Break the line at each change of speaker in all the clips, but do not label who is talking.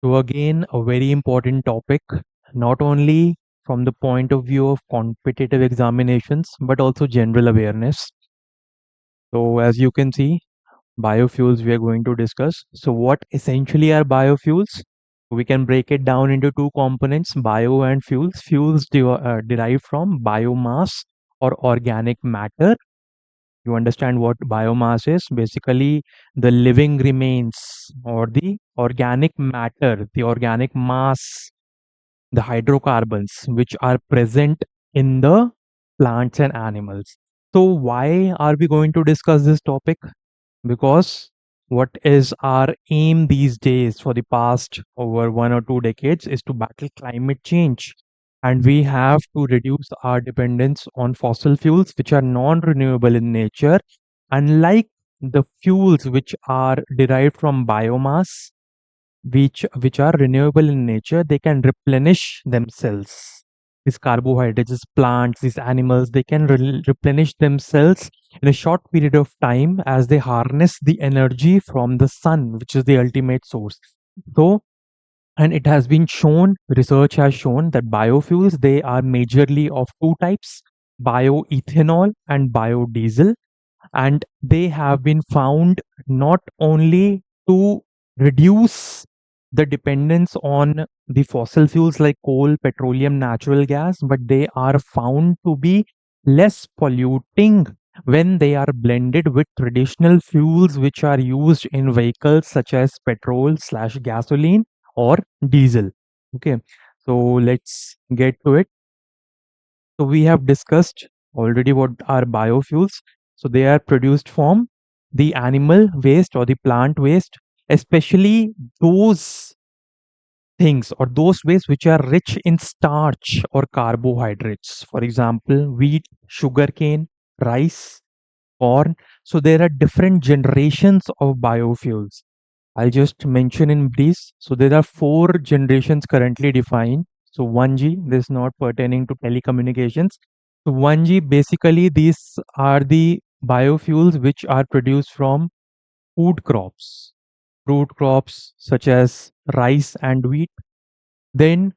So again, a very important topic, not only from the point of view of competitive examinations, but also general awareness. So as you can see, biofuels we are going to discuss. So what essentially are biofuels? We can break it down into two components, bio and fuels. Derived from biomass or organic matter. You understand what biomass is? Basically, the living remains or the organic matter, the organic mass, the hydrocarbons which are present in the plants and animals. So, why are we going to discuss this topic? Because what is our aim these days for the past over 1 or 2 decades is to battle climate change. And we have to reduce our dependence on fossil fuels, which are non renewable in nature. Unlike the fuels which are derived from biomass, which are renewable in nature, they can replenish themselves. These carbohydrates, these plants, these animals, they can replenish themselves in a short period of time as they harness the energy from the sun, which is the ultimate source. So, and it has been shown, research has shown that biofuels, they are majorly of two types, bioethanol and biodiesel, and they have been found not only to reduce the dependence on the fossil fuels like coal, petroleum, natural gas, but they are found to be less polluting when they are blended with traditional fuels which are used in vehicles such as petrol slash gasoline or diesel. Okay, so let's get to it. So we have discussed already what are biofuels. So they are produced from the animal waste or the plant waste, especially those things or those waste which are rich in starch or carbohydrates. For example, wheat, sugarcane, rice, corn. So there are different generations of biofuels. I'll just mention in brief. So there are four generations currently defined. So 1G, this is not pertaining to telecommunications. So 1G, basically these are the biofuels which are produced from food crops, fruit crops such as rice and wheat. Then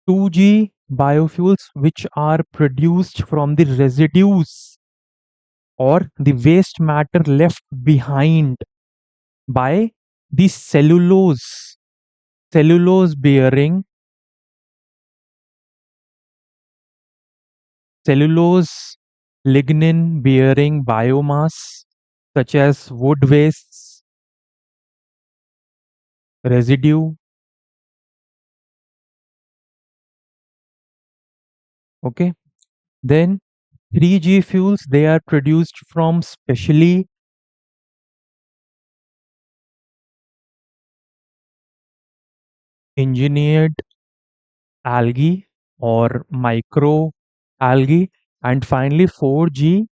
2G biofuels which are produced from the residues or the waste matter left behind by the cellulose bearing cellulose lignin bearing biomass such as wood wastes residue. Okay, then 3G fuels, they are produced from specially engineered algae or micro algae. And finally 4G,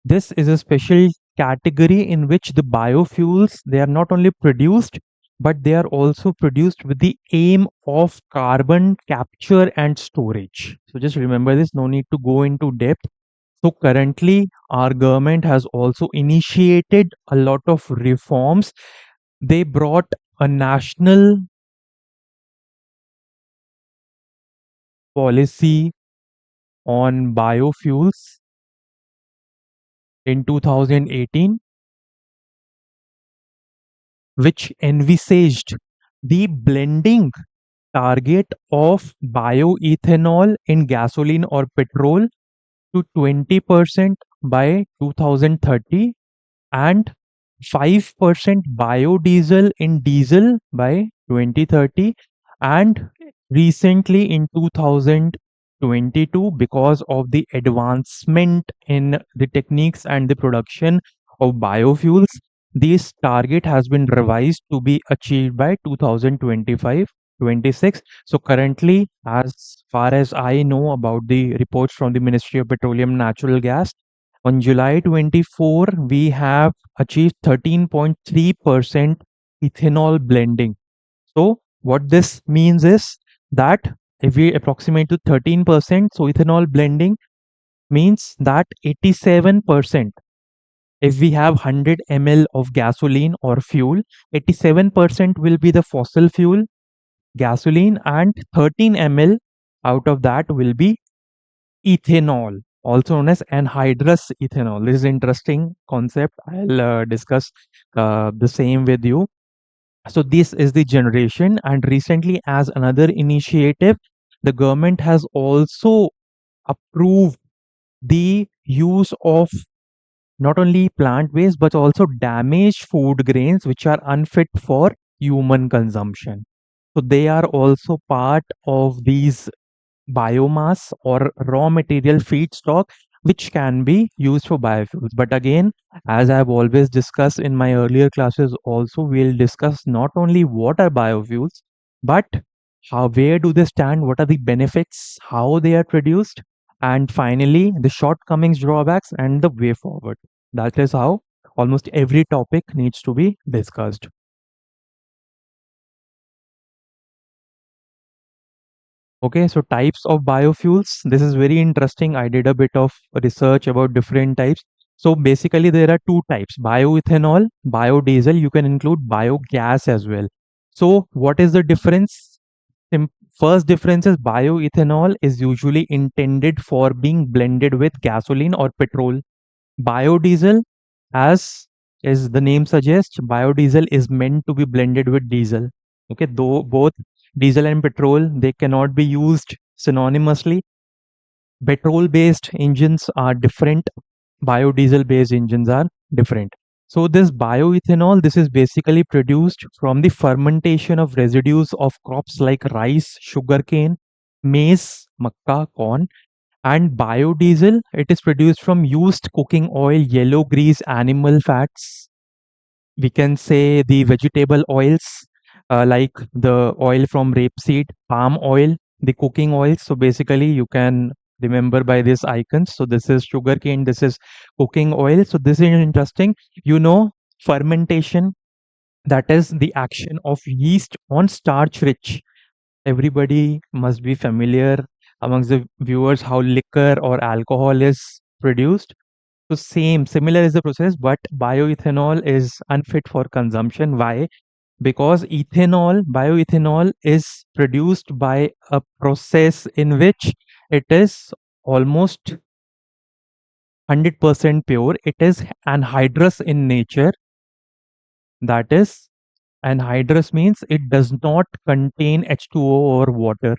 this is a special category in which the biofuels, they are not only produced but they are also produced with the aim of carbon capture and storage. So just remember this, no need to go into depth. So currently our government has also initiated a lot of reforms. They brought a national policy on biofuels in 2018, which envisaged the blending target of bioethanol in gasoline or petrol to 20% by 2030 and 5% biodiesel in diesel by 2030. And recently in 2022, because of the advancement in the techniques and the production of biofuels, this target has been revised to be achieved by 2025-26. So currently, as far as I know about the reports from the Ministry of Petroleum and Natural Gas, on July 24, we have achieved 13.3% ethanol blending. So, what this means is that if we approximate to 13%, so ethanol blending means that 87%, if we have 100 ml of gasoline or fuel, 87% will be the fossil fuel, gasoline, and 13 ml out of that will be ethanol, also known as anhydrous ethanol. This is interesting concept. I'll discuss the same with you. So this is the generation, and recently, as another initiative, the government has also approved the use of not only plant based but also damaged food grains which are unfit for human consumption. So they are also part of these biomass or raw material feedstock which can be used for biofuels. But again, as I've always discussed in my earlier classes, also we'll discuss not only what are biofuels, but how, where do they stand, what are the benefits, how they are produced, and finally the shortcomings, drawbacks, and the way forward. That is how almost every topic needs to be discussed. Okay, so types of biofuels. This is very interesting. I did a bit of research about different types. So basically, there are two types: bioethanol, biodiesel. You can include biogas as well. So, what is the difference? First difference is bioethanol is usually intended for being blended with gasoline or petrol. Biodiesel, as is the name suggests, biodiesel is meant to be blended with diesel. Okay, though both diesel and petrol they cannot be used synonymously. Petrol based engines are different, biodiesel based engines are different. So this bioethanol, this is basically produced from the fermentation of residues of crops like rice, sugarcane, maize, makkah, corn. And biodiesel, it is produced from used cooking oil, yellow grease, animal fats. We can say the vegetable oils, like the oil from rapeseed, palm oil, the cooking oils. So basically, you can remember by these icons. So this is sugarcane, this is cooking oil. So this is interesting. You know, fermentation, that is the action of yeast on starch rich. Everybody must be familiar amongst the viewers how liquor or alcohol is produced. So similar is the process, but bioethanol is unfit for consumption. Why? Because bioethanol is produced by a process in which it is almost 100% pure. It is anhydrous in nature. That is, anhydrous means it does not contain H2O or water.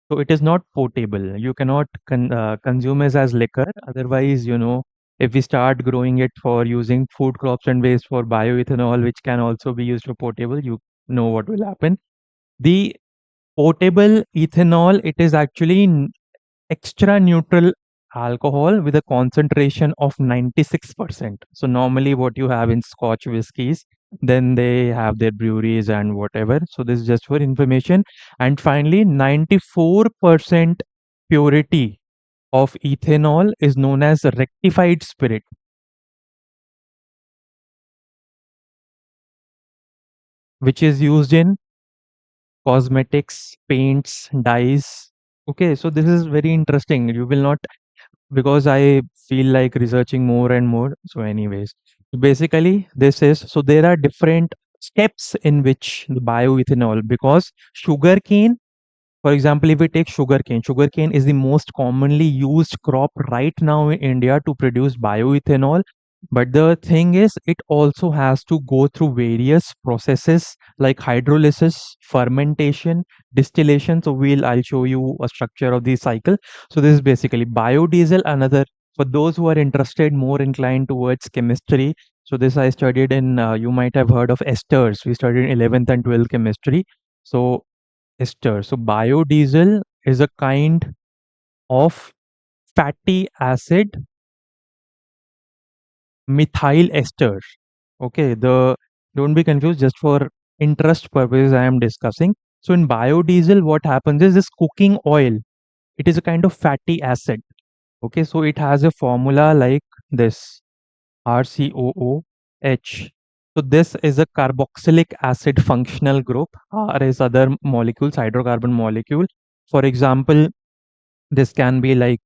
So it is not potable. You cannot consume it as liquor. Otherwise, if we start growing it for using food crops and waste for bioethanol, which can also be used for potable, you know what will happen. The potable ethanol, it is actually extra neutral alcohol with a concentration of 96%. So normally what you have in Scotch whiskies, then they have their breweries and whatever. So this is just for information. And finally, 94% purity of ethanol is known as rectified spirit, which is used in cosmetics, paints, dyes. Okay, so this is very interesting. You will not, because I feel like researching more and more. So, anyways, basically, this is so there are different steps in which the bioethanol, because sugarcane, for example, if we take sugarcane is the most commonly used crop right now in India to produce bioethanol. But the thing is, it also has to go through various processes like hydrolysis, fermentation, distillation. So I'll show you a structure of the cycle. So this is basically biodiesel. Another, for those who are interested, more inclined towards chemistry. So this I studied in. You might have heard of esters. We studied in 11th and 12th chemistry. So ester. So biodiesel is a kind of fatty acid methyl ester. Okay, the don't be confused, just for interest purposes I am discussing. So in biodiesel, what happens is this cooking oil, it is a kind of fatty acid. Okay, so it has a formula like this RCOOH. So this is a carboxylic acid functional group. R is other molecules, hydrocarbon molecule. For example, this can be like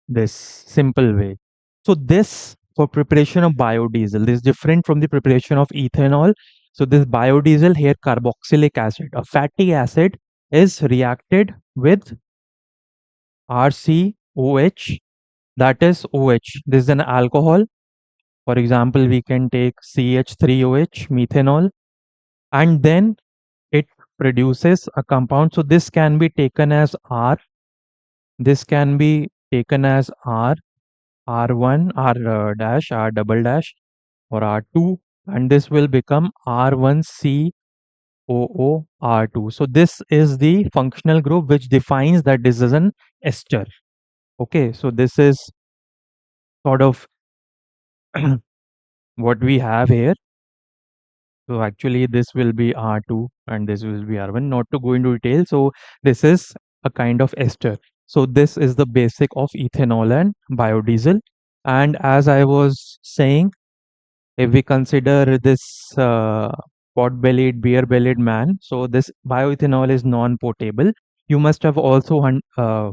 this simple way. So this for preparation of biodiesel, this is different from the preparation of ethanol. So this biodiesel here, carboxylic acid, a fatty acid is reacted with RCOH, that is OH. This is an alcohol. For example, we can take CH3OH, methanol, and then it produces a compound. So this can be taken as R, this can be taken as R, R1, R dash, R double dash, or R2, and this will become R1COOR2. So this is the functional group which defines that this is an ester. Okay, so this is sort of what we have here. So actually this will be R2 and this will be R1. Not to go into detail. So this is a kind of ester. So this is the basic of ethanol and biodiesel. And as I was saying, if we consider this pot-bellied, beer-bellied man, so this bioethanol is non-potable. You must have also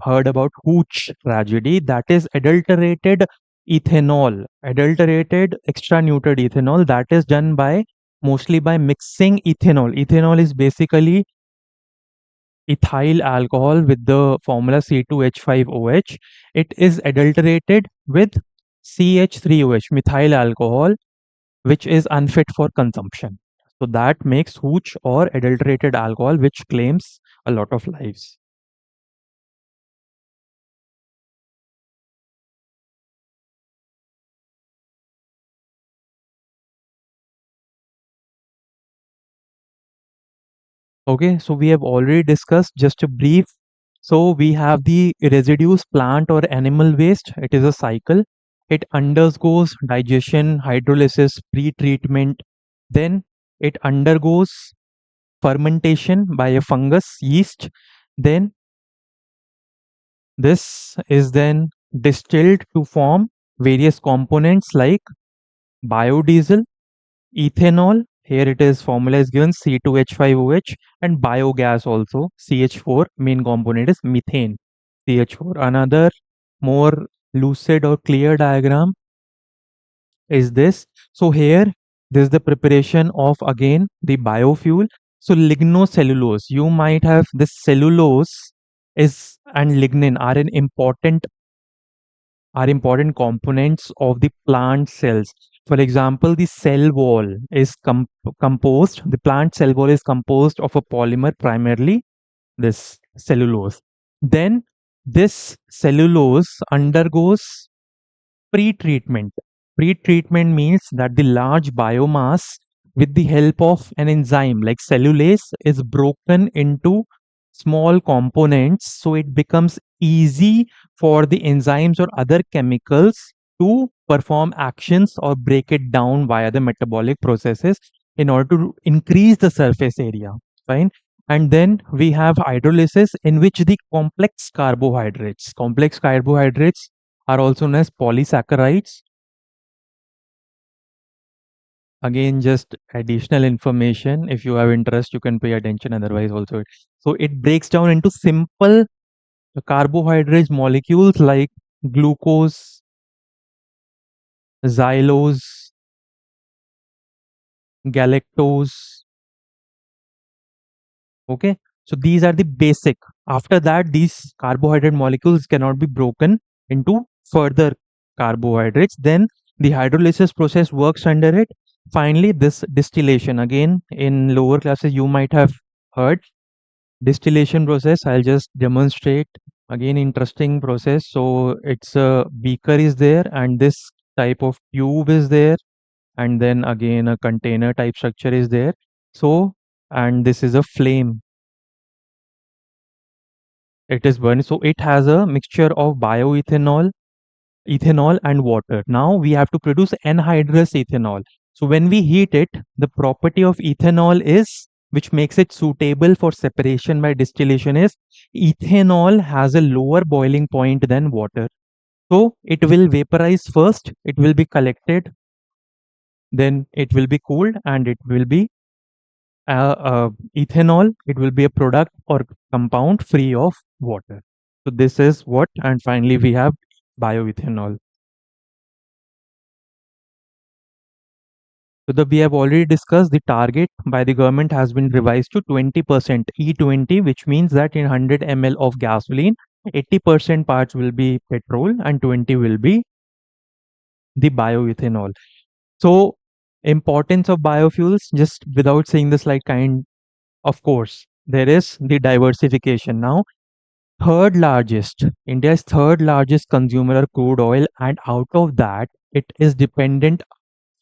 heard about hooch tragedy, that is adulterated ethanol, adulterated extra neutral ethanol that is done by mostly by mixing ethanol. Ethanol is basically ethyl alcohol with the formula C2H5OH. It is adulterated with CH3OH, methyl alcohol, which is unfit for consumption. So that makes hooch or adulterated alcohol, which claims a lot of lives. Okay, so we have already discussed just a brief. So we have the residues, plant or animal waste. It is a cycle. It undergoes digestion, hydrolysis, pre-treatment. Then it undergoes fermentation by a fungus, yeast. Then this is then distilled to form various components like biodiesel, ethanol. Here it is formula is given C2H5OH, and biogas also CH4. Main component is methane, CH4. Another more lucid or clear diagram is this. So here this is the preparation of again the biofuel. So lignocellulose, you might have this cellulose is and lignin are important components of the plant cells. For example, the cell wall is composed, the plant cell wall is composed of a polymer, primarily this cellulose. Then this cellulose undergoes pre-treatment. Pre-treatment means that the large biomass with the help of an enzyme like cellulase is broken into small components, so it becomes easy for the enzymes or other chemicals to perform actions or break it down via the metabolic processes in order to increase the surface area. Fine. And then we have hydrolysis, in which the complex carbohydrates are also known as polysaccharides. Again, just additional information. If you have interest, you can pay attention. Otherwise, also. So it breaks down into simple carbohydrates molecules like glucose, xylose, galactose. Okay. So these are the basic. After that, these carbohydrate molecules cannot be broken into further carbohydrates. Then the hydrolysis process works under it. Finally, this distillation, again in lower classes you might have heard distillation process. I'll just demonstrate. Again, interesting process. So it's a beaker is there and this type of tube is there, and then again a container type structure is there. So, and this is a flame, it is burning. So it has a mixture of bioethanol, ethanol and water. Now we have to produce anhydrous ethanol. So when we heat it, the property of ethanol is, which makes it suitable for separation by distillation, is ethanol has a lower boiling point than water. So it will vaporize first, it will be collected, then it will be cooled, and it will be ethanol, it will be a product or compound free of water. So this is what, and finally we have bioethanol. So we have already discussed the target by the government has been revised to 20% E20, which means that in 100 ml of gasoline, 80% parts will be petrol and 20 will be the bioethanol. So importance of biofuels, just without saying the slide kind, of course, there is the diversification. Now, third largest, India's third largest consumer of crude oil, and out of that, it is dependent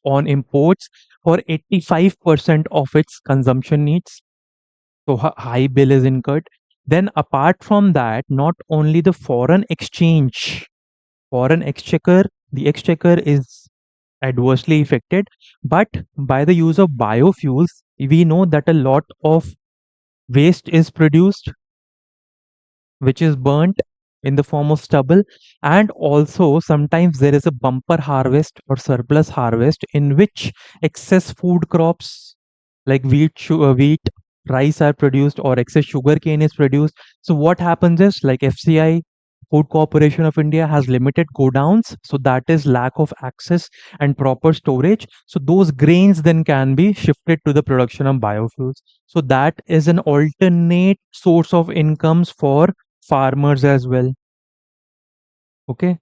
on imports for 85% of its consumption needs. So high bill is incurred. Then apart from that, not only the foreign exchequer, the exchequer is adversely affected, but by the use of biofuels, we know that a lot of waste is produced which is burnt in the form of stubble, and also sometimes there is a bumper harvest or surplus harvest in which excess food crops like wheat, rice are produced, or excess sugar cane is produced. So what happens is, like FCI, Food Corporation of India, has limited godowns, so that is lack of access and proper storage. So those grains then can be shifted to the production of biofuels. So that is an alternate source of incomes for farmers as well. Okay,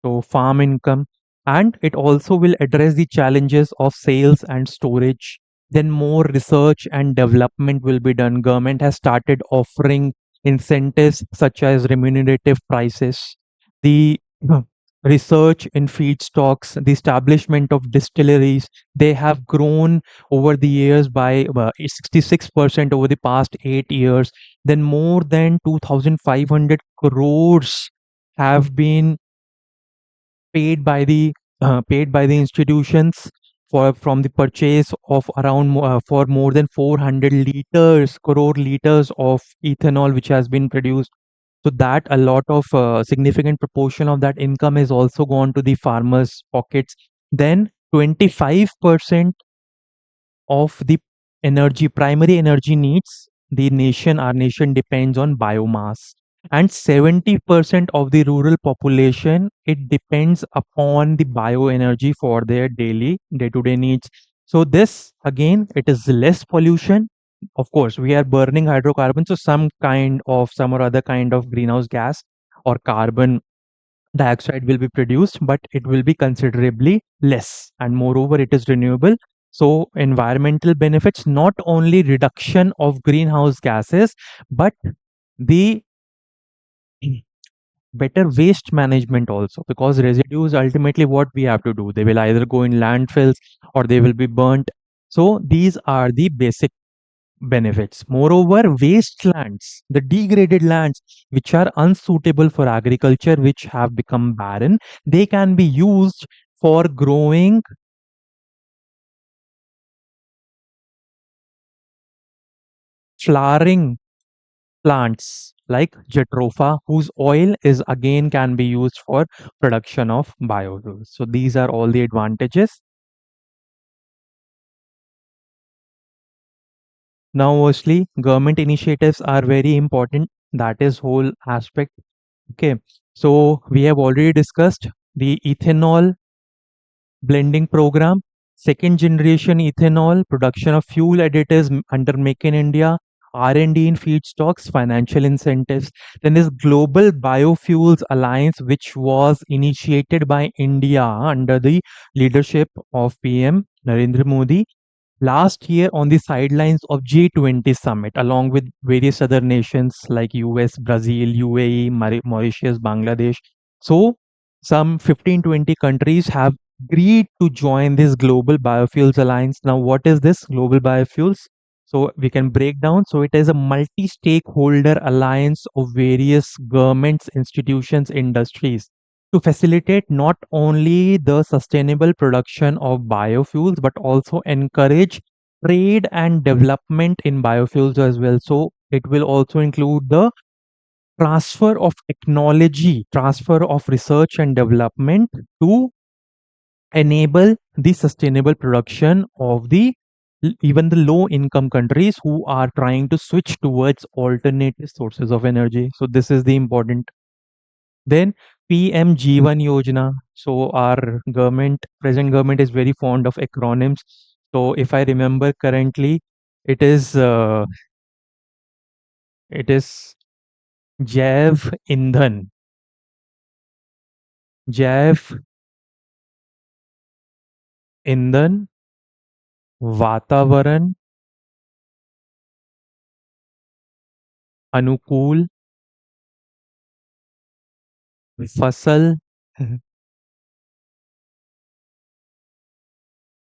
so farm income, and it also will address the challenges of sales and storage. Then more research and development will be done. Government has started offering incentives such as remunerative prices, the research in feedstocks, the establishment of distilleries. They have grown over the years by 66% over the past 8 years. Then more than 2,500 crores have been paid by the institutions for from the purchase of around for more than 400 liters crore liters of ethanol which has been produced. So that a lot of significant proportion of that income is also gone to the farmers pockets. Then 25% of the primary energy needs, our nation depends on biomass. And 70% of the rural population, it depends upon the bioenergy for their daily, day-to-day needs. So this, again, it is less pollution. Of course, we are burning hydrocarbons, so some or other kind of greenhouse gas or carbon dioxide will be produced, but it will be considerably less. And moreover, it is renewable. So, environmental benefits, not only reduction of greenhouse gases, but the better waste management also, because residues ultimately what we have to do, they will either go in landfills or they will be burnt. So, these are the basic benefits. Moreover, wastelands, the degraded lands which are unsuitable for agriculture, which have become barren, they can be used for growing flowering plants like jatropha, whose oil is again can be used for production of biofuels. So these are all the advantages. Now, firstly, government initiatives are very important. That is whole aspect. Okay, so we have already discussed the ethanol blending program, second generation ethanol, production of fuel additives under Make in India, R&D in feedstocks, financial incentives. Then this Global Biofuels Alliance, which was initiated by India under the leadership of PM Narendra Modi last year on the sidelines of G20 summit, along with various other nations like US, Brazil, UAE, Mauritius, Bangladesh. So, some 15-20 countries have agreed to join this Global Biofuels Alliance. Now, what is this Global Biofuels? So, we can break down. So, it is a multi stakeholder alliance of various governments, institutions, industries to facilitate not only the sustainable production of biofuels but also encourage trade and development in biofuels as well. So it will also include the transfer of technology, transfer of research and development to enable the sustainable production of the even the low income countries who are trying to switch towards alternative sources of energy. So this is the important. Then PMG1 Yojana. So our present government is very fond of acronyms. So if I remember currently, it is uh, it is Jaiv Indhan, Jaiv Indhan, वातावरण अनुकूल फसल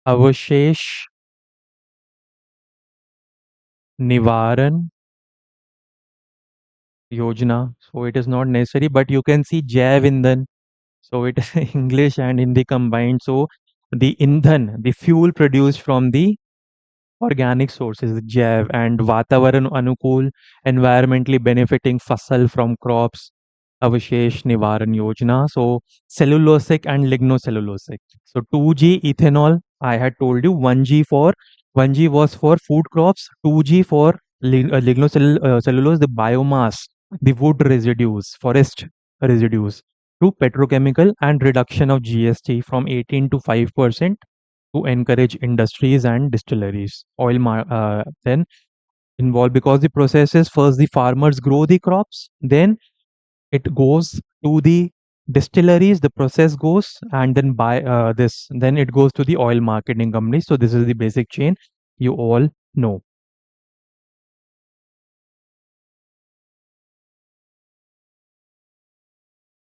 अवशेष निवारण Yojana. So it is not necessary, but you can see Jaiv Indhan. So it is English and Hindi combined. So the Indhan, the fuel produced from the organic sources, Jaiv, and Vatavaran Anukul, environmentally benefiting fasal from crops, Avashesh Nivaran Yojana. So cellulosic and lignocellulosic. So 2G ethanol, I had told you 1G for 1G was for food crops, 2G for lignocellulose, the biomass, the wood residues, forest residues, to petrochemical and reduction of GST from 18 to 5% to encourage industries and distilleries. Then involved because the process is first the farmers grow the crops, then it goes to the distilleries, the process goes, and then then it goes to the oil marketing company. So this is the basic chain you all know.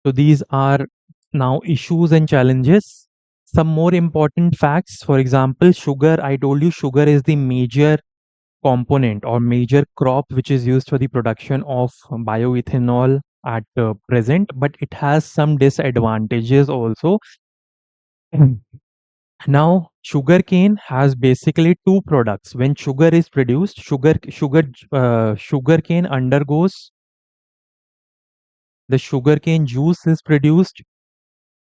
So these are now issues and challenges. Some more important facts, for example, sugar. I told you sugar is the major component or major crop which is used for the production of bioethanol at present, but it has some disadvantages also. Mm. Now sugarcane has basically two products. When sugar is produced, sugarcane undergoes, the sugarcane juice is produced,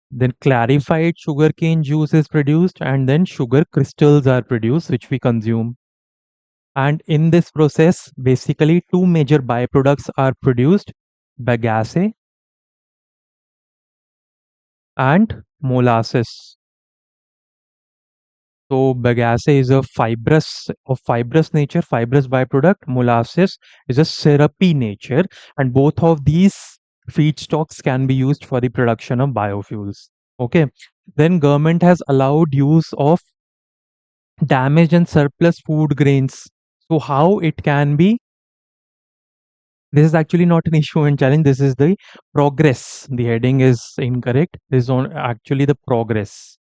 then clarified sugarcane juice is produced, and then sugar crystals are produced which we consume. And in this process, basically two major byproducts are produced: bagasse and molasses. So bagasse is a fibrous nature, fibrous byproduct. Molasses is a syrupy nature, and both of these feedstocks can be used for the production of biofuels. Okay. Then government has allowed use of damaged and surplus food grains. So how it can be, this is actually not an issue and challenge. This is the progress. The heading is incorrect. This is on actually the progress.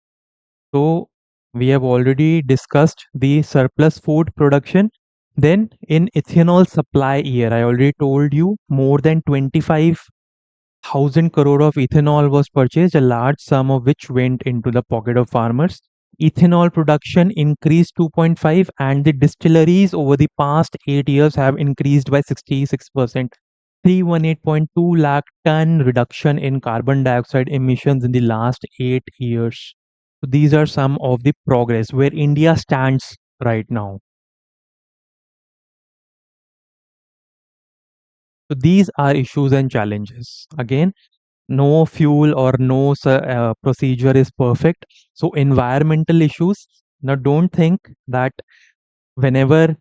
So we have already discussed the surplus food production. Then in ethanol supply year, I already told you more than 25,000 crore of ethanol was purchased, a large sum of which went into the pocket of farmers. Ethanol production increased 2.5, and the distilleries over the past 8 years have increased by 66%. 318.2 lakh ton reduction in carbon dioxide emissions in the last 8 years. So these are some of the progress where India stands right now. So these are issues and challenges. Again, no fuel or no procedure is perfect. So environmental issues. Now don't think that whenever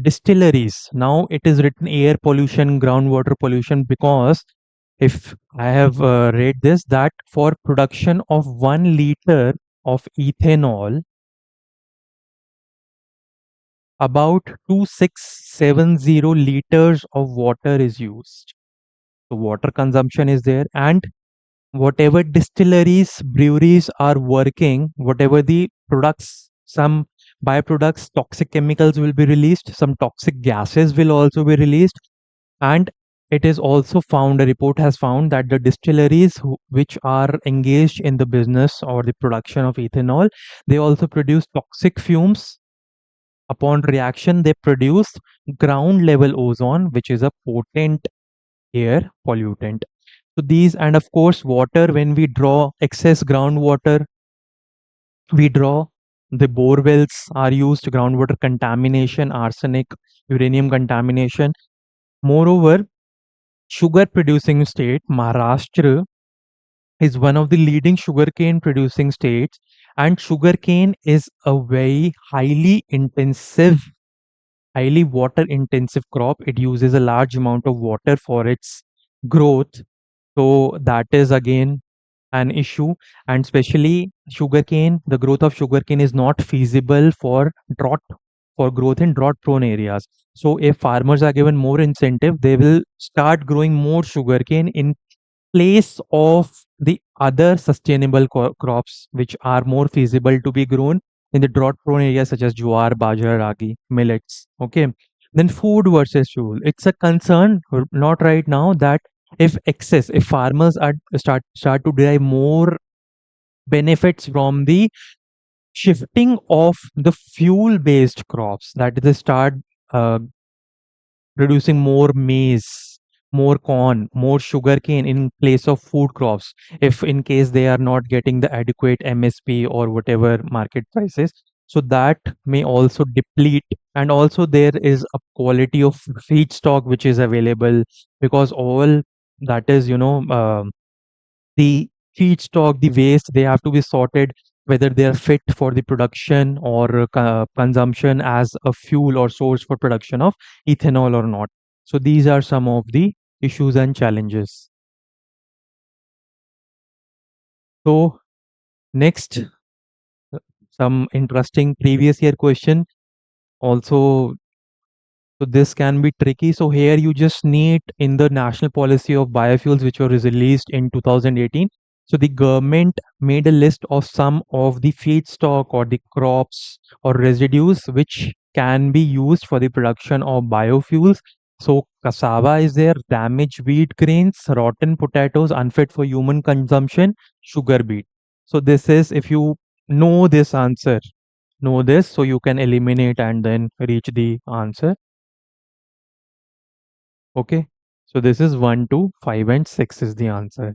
distilleries, now it is written air pollution, groundwater pollution, because if I have read this, that for production of 1 liter of ethanol, about 2670 liters of water is used. So water consumption is there, and whatever distilleries, breweries are working, whatever the products, some byproducts, toxic chemicals will be released, some toxic gases will also be released. And it is also found, a report has found that the distilleries which are engaged in the business or the production of ethanol, they also produce toxic fumes. Upon reaction, they produce ground level ozone, which is a potent air pollutant. So these, and of course, water, when we draw excess groundwater, we draw, the bore wells are used, groundwater contamination, arsenic, uranium contamination. Moreover, sugar producing state, Maharashtra, is one of the leading sugarcane producing states, and sugarcane is a very highly water intensive crop. It uses a large amount of water for its growth. So that is again an issue. And especially sugarcane, the growth of sugarcane is not feasible for growth in drought prone areas. So if farmers are given more incentive, they will start growing more sugarcane in place of the other sustainable crops which are more feasible to be grown in the drought prone areas such as jowar, bajra, ragi, millets. Okay, then food versus fuel, it's a concern, not right now, that if farmers are start to derive more benefits from the shifting of the fuel based crops, that they start uh, producing more maize, more corn, more sugarcane in place of food crops, if in case they are not getting the adequate MSP or whatever market prices. So that may also deplete, and also there is a quality of feedstock which is available, because all that is, the feedstock, the waste, they have to be sorted whether they are fit for the production or consumption as a fuel or source for production of ethanol or not. So these are some of the issues and challenges. So next, some interesting previous year question also. So this can be tricky. So here you just need in the national policy of biofuels, which was released in 2018. So the government made a list of some of the feedstock or the crops or residues which can be used for the production of biofuels. So cassava is there, damaged wheat grains, rotten potatoes, unfit for human consumption, sugar beet. So this is, if you know this answer, know this, so you can eliminate and then reach the answer. Okay, so this is 1, 2, 5, and 6 is the answer.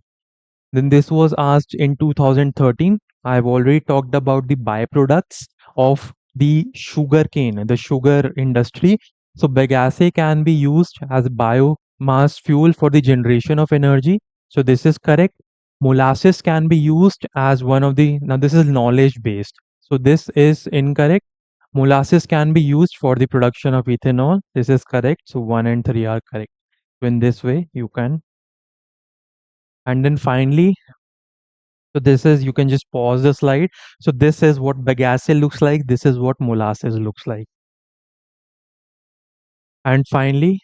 Then this was asked in 2013. I've already talked about the byproducts of the sugar cane, the sugar industry. So bagasse can be used as biomass fuel for the generation of energy. So this is correct. Molasses can be used as one of the, now this is knowledge based. So this is incorrect. Molasses can be used for the production of ethanol. This is correct. So 1 and 3 are correct. So in this way, you can. And then finally, so this is, you can just pause the slide. So this is what bagasse looks like. This is what molasses looks like. And finally,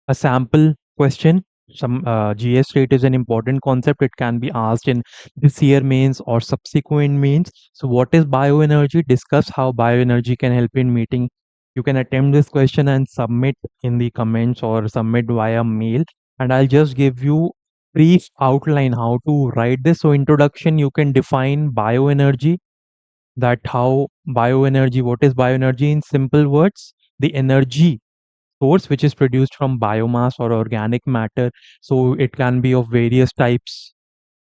a sample question. Some GS3 is an important concept. It can be asked in this year mains or subsequent mains. So what is bioenergy? Discuss how bioenergy can help in meeting. You can attempt this question and submit in the comments or submit via mail. And I'll just give you brief outline how to write this. So introduction, you can define bioenergy, that how bioenergy, what is bioenergy in simple words? The energy source which is produced from biomass or organic matter. So it can be of various types.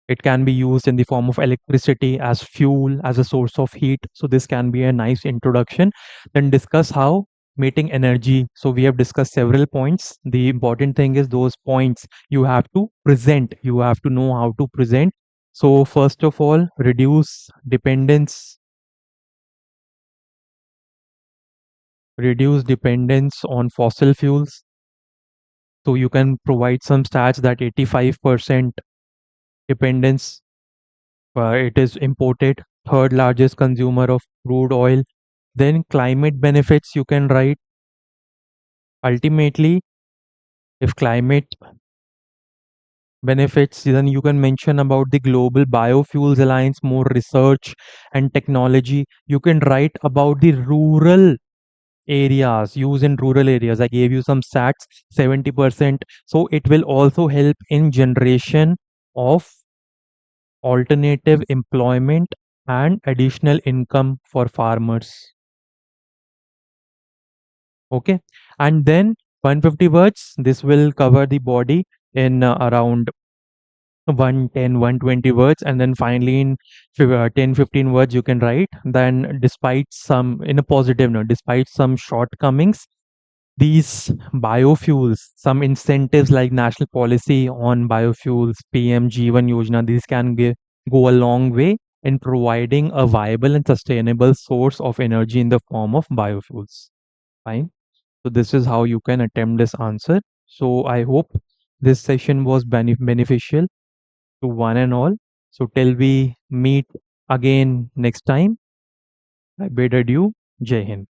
It can be used in the form of electricity, as fuel, as a source of heat. So this can be a nice introduction. Then discuss how meeting energy. So we have discussed several points. The important thing is those points you have to present. You have to know how to present. So first of all, reduce dependence on fossil fuels. So you can provide some stats that 85% dependence, it is imported, third largest consumer of crude oil. Then climate benefits, you can write. Ultimately, if climate benefits, then you can mention about the Global Biofuels Alliance, more research and technology. You can write about the rural areas, use in rural areas. I gave you some stats, 70%. So it will also help in generation of alternative employment and additional income for farmers. Okay, and then 150 words, this will cover the body in around 110, 120 words, and then finally in 10, 15 words you can write. Then despite some, in a positive note, despite some shortcomings, These biofuels, some incentives like national policy on biofuels, PMG1 Yojana, these can go a long way in providing a viable and sustainable source of energy in the form of biofuels. Fine. So this is how you can attempt this answer. So I hope this session was beneficial to one and all. So till we meet again next time, I bid adieu. Jai Hind.